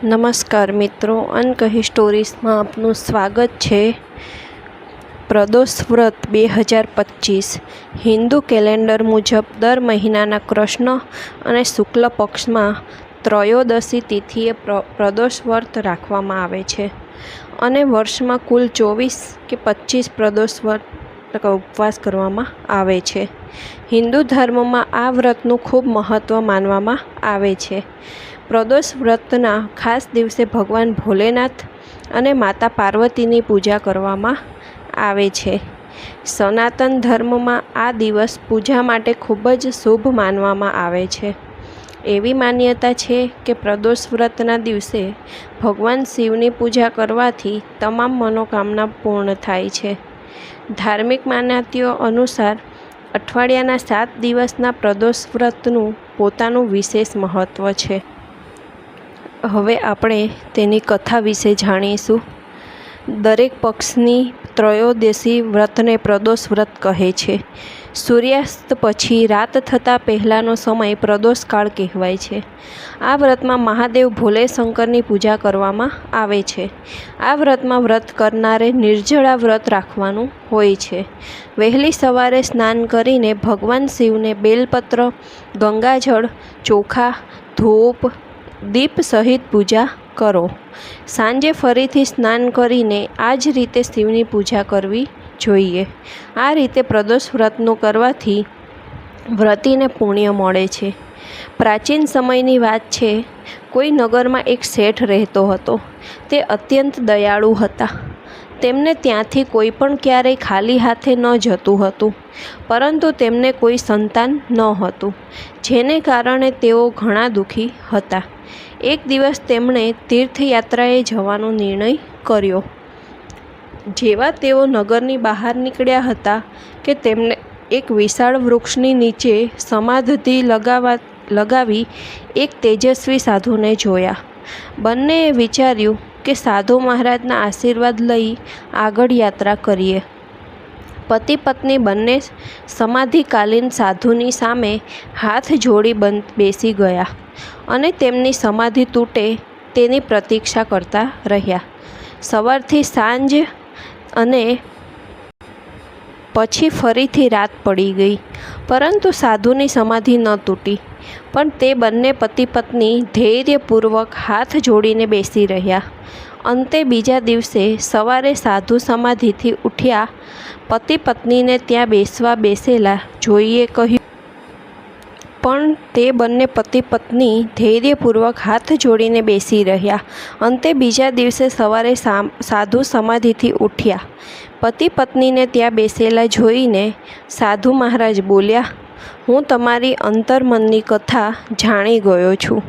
નમસ્કાર મિત્રો, અનકહી સ્ટોરીઝમાં આપનું સ્વાગત છે। પ્રદોષ વ્રત 2025 હિન્દુ કેલેન્ડર મુજબ દર મહિનાના કૃષ્ણ અને શુક્લ પક્ષમાં ત્રયોદશી તિથિએ પ્રદોષ વ્રત રાખવામાં આવે છે અને વર્ષમાં કુલ 24 કે 25 પ્રદોષ વ્રત ઉપવાસ કરવામાં આવે છે। હિન્દુ ધર્મમાં આ વ્રતનું ખૂબ મહત્ત્વ માનવામાં આવે છે। પ્રદોષ વ્રતના ખાસ દિવસે ભગવાન ભોલેનાથ અને માતા પાર્વતીની પૂજા કરવામાં આવે છે। સનાતન ધર્મમાં આ દિવસ પૂજા માટે ખૂબ જ શુભ માનવામાં આવે છે। એવી માન્યતા છે કે પ્રદોષ વ્રતના દિવસે ભગવાન શિવની પૂજા કરવાથી તમામ મનોકામના પૂર્ણ થાય છે। ધાર્મિક માન્યતાઓ અનુસાર અઠવાડિયાના 7 દિવસના પ્રદોષ વ્રતનું પોતાનું વિશેષ મહત્ત્વ છે। હવે આપણે તેની કથા વિશે જાણીશું। દરેક પક્ષની ત્રયોદશી વ્રતને પ્રદોષ વ્રત કહે છે। સૂર્યાસ્ત પછી રાત થતાં પહેલાંનો સમય પ્રદોષ કાળ કહેવાય છે। આ વ્રતમાં મહાદેવ ભોલે શંકરની પૂજા કરવામાં આવે છે। આ વ્રતમાં વ્રત કરનારે નિર્જળા વ્રત રાખવાનું હોય છે। વહેલી સવારે સ્નાન કરીને ભગવાન શિવને બેલપત્ર, ગંગાજળ, ચોખા, ધૂપ, દીપ સહિત પૂજા કરો। સાંજે ફરીથી સ્નાન કરીને આ જ રીતે શિવની પૂજા કરવી જોઈએ। આ રીતે પ્રદોષ વ્રતનું કરવાથી વ્રતીને પુણ્ય મળે છે। પ્રાચીન સમયની વાત છે। કોઈ નગરમાં એક શેઠ રહેતો હતો। તે અત્યંત દયાળુ હતા। તેમને ત્યાંથી કોઈ પણ ક્યારેય ખાલી હાથે ન જતું હતું, પરંતુ તેમને કોઈ સંતાન ન હતું, જેને કારણે તેઓ ઘણા દુઃખી હતા। એક દિવસ તેમણે તીર્થયાત્રાએ જવાનો નિર્ણય કર્યો। જેવા તેઓ નગરની બહાર નીકળ્યા હતા કે તેમને એક વિશાળ વૃક્ષની નીચે સમાધિ લગાવી એક તેજસ્વી સાધુને જોયા। બંનેએ વિચાર્યું કે સાધુ મહારાજના આશીર્વાદ લઈ આગળ યાત્રા કરીએ। પતિ પત્ની બંને સમાધિકાલીન સાધુની સામે હાથ જોડી બેસી ગયા અને તેમની સમાધિ તૂટે તેની પ્રતીક્ષા કરતા રહ્યા। સવારથી સાંજ અને પછી ફરીથી રાત પડી ગઈ, પરંતુ સાધુની સમાધિ ન તૂટી। પણ તે બંને પતિ પત્ની ધૈર્યપૂર્વક હાથ જોડીને બેસી રહ્યા। અંતે બીજા દિવસે સવારે સાધુ સમાધિથી ઉઠ્યા। પતિ પત્નીને ત્યાં બેસેલા જોઈને કહ્યું, પણ તે બંને પતિ પત્ની ધૈર્યપૂર્વક હાથ જોડીને બેસી રહ્યા। અંતે બીજા દિવસે સવારે સાધુ સમાધિથી ઉઠ્યા। પતિ પત્નીને ત્યાં બેસેલા જોઈને સાધુ મહારાજ બોલ્યા, હું તમારી અંતર્મનની કથા જાણી ગયો છું।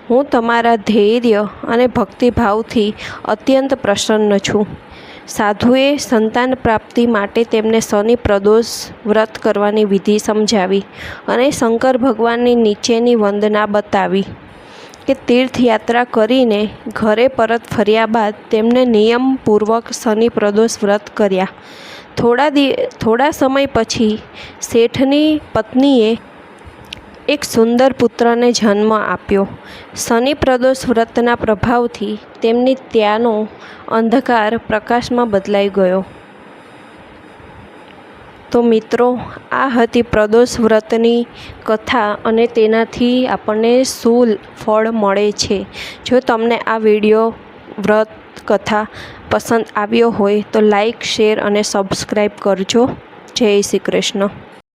હું તમારા ધૈર્ય અને ભક્તિભાવથી અત્યંત પ્રસન્ન છું। સાધુએ સંતાન પ્રાપ્તિ માટે તેમને શનિ પ્રદોષ વ્રત કરવાની વિધિ સમજાવી અને શંકર ભગવાનની નીચેની વંદના બતાવી કે તીર્થયાત્રા કરીને ઘરે પરત ફર્યા બાદ તેમને નિયમપૂર્વક શનિ પ્રદોષ વ્રત કર્યા। થોડા સમય પછી શેઠની પત્નીએ એક સુંદર પુત્રને જન્મ આપ્યો। શનિ પ્રદોષ વ્રતના પ્રભાવથી તેમની ત્યાંનો અંધકાર પ્રકાશમાં બદલાઈ ગયો। તો મિત્રો, આ હતી પ્રદોષ વ્રતની કથા અને તેનાથી આપણને શું ફળ મળે છે। જો તમને આ વિડીયો વ્રત કથા પસંદ આવ્યો હોય તો લાઈક, શેર અને સબસ્ક્રાઈબ કરજો। જય શ્રી કૃષ્ણ।